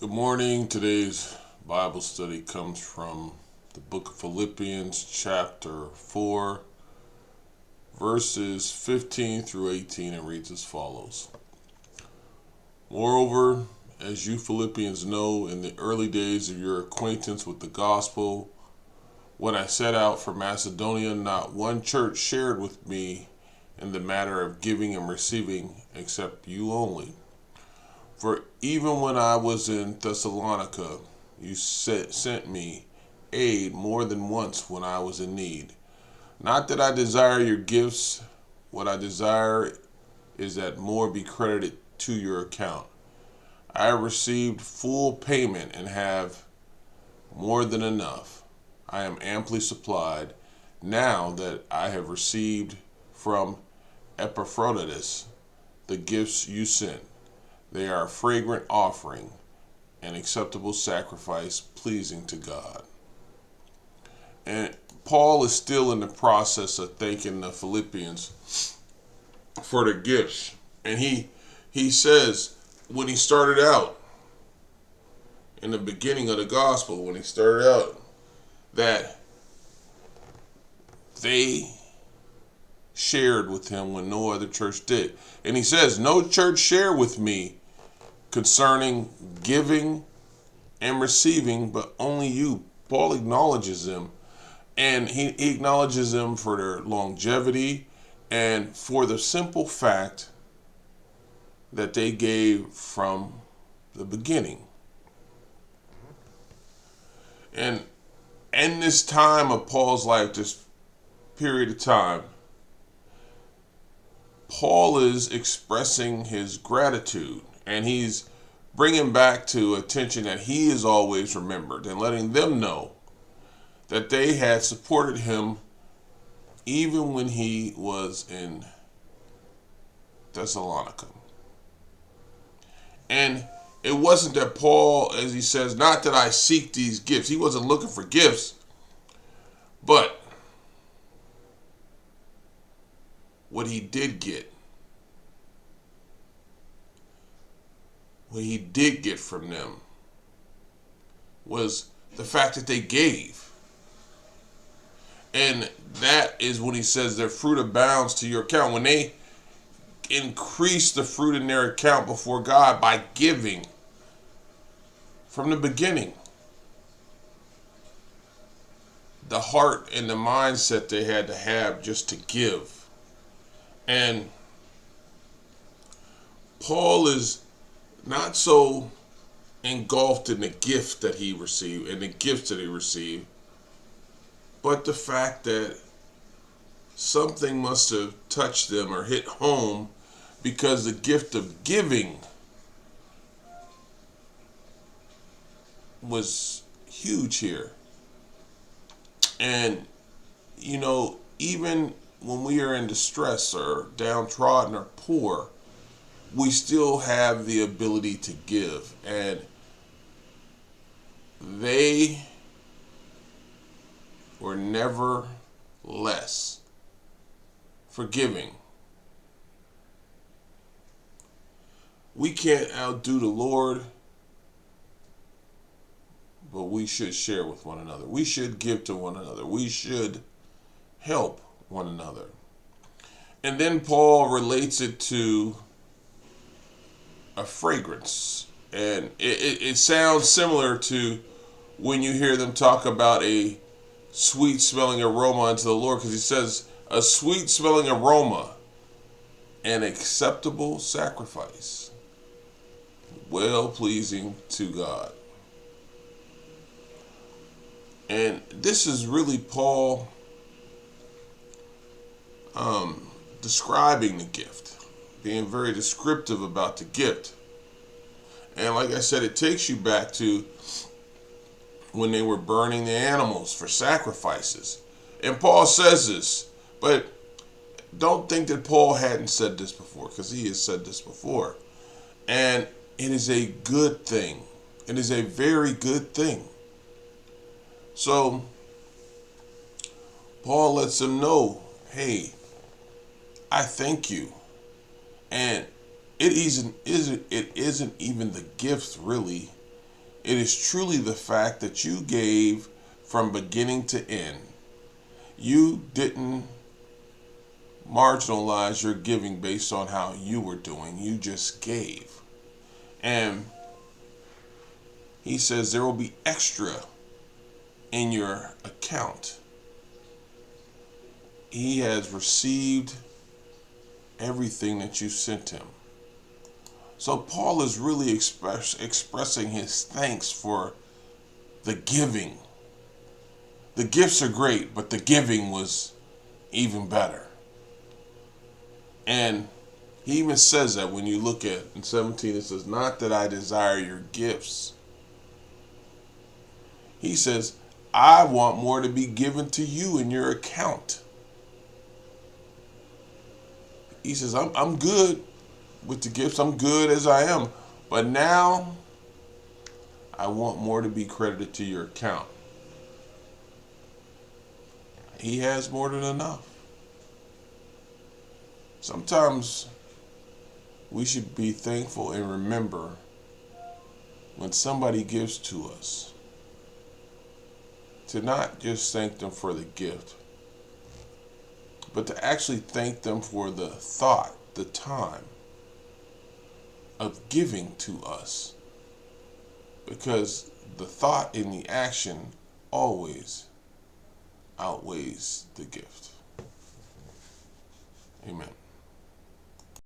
Good morning. Today's Bible study comes from the book of Philipians, chapter 4, verses 15 through 18, and reads as follows. Moreover, as you Philippians know, in the early days of your acquaintance with the gospel, when I set out for Macedonia, not one church shared with me in the matter of giving and receiving, except you only. For even when I was in Thessalonica, you sent me aid more than once when I was in need. Not that I desire your gifts, what I desire is that more be credited to your account. I have received full payment and have more than enough. I am amply supplied now that I have received from Epaphroditus the gifts you sent. They are a fragrant offering, an acceptable sacrifice pleasing to God. And Paul is still in the process of thanking the Philippians for their gifts. And he says when he started out in the beginning of the gospel, when he started out, that they shared with him when no other church did. And he says, no church shared with me concerning giving and receiving, but only you. Paul acknowledges them, and he acknowledges them for their longevity and for the simple fact that they gave from the beginning. And in this time of Paul's life, this period of time, Paul is expressing his gratitude, and he's bringing back to attention that he is always remembered and letting them know that they had supported him even when he was in Thessalonica. And it wasn't that Paul, as he says, not that I seek these gifts. He wasn't looking for gifts, but what he did get, from them was the fact that they gave. And that is when he says their fruit abounds to your account. When they increase the fruit in their account before God by giving from the beginning, the heart and the mindset they had to have just to give. And Paul is not so engulfed in the gift that he received and the gifts that he received, but the fact that something must have touched them or hit home, because the gift of giving was huge here. And, even when we are in distress or downtrodden or poor, we still have the ability to give. And they were never less forgiving. We can't outdo the Lord, but we should share with one another. We should give to one another. We should help one another. And then Paul relates it to a fragrance. And it sounds similar to when you hear them talk about a sweet smelling aroma unto the Lord, because he says a sweet smelling aroma, an acceptable sacrifice, well pleasing to God. And this is really Paul describing the gift, being very descriptive about the gift. And like I said, it takes you back to when they were burning the animals for sacrifices. And Paul says this, but don't think that Paul hadn't said this before, because he has said this before. And it is a good thing. It is a very good thing. So Paul lets them know, hey, I thank you. And it isn't even the gifts really. It is truly the fact that you gave from beginning to end. You didn't marginalize your giving based on how you were doing. You just gave. And he says there will be extra in your account. He has received everything that you sent him. So Paul is really expressing his thanks for the giving. The gifts are great, but the giving was even better. And he even says that when you look at in 17, it says, not that I desire your gifts. He says, I want more to be given to you in your account. He says, I'm good with the gifts. I'm good as I am. But now I want more to be credited to your account. He has more than enough. Sometimes we should be thankful and remember when somebody gives to us to not just thank them for the gift, but to actually thank them for the thought, the time of giving to us. Because the thought and the action always outweighs the gift. Amen.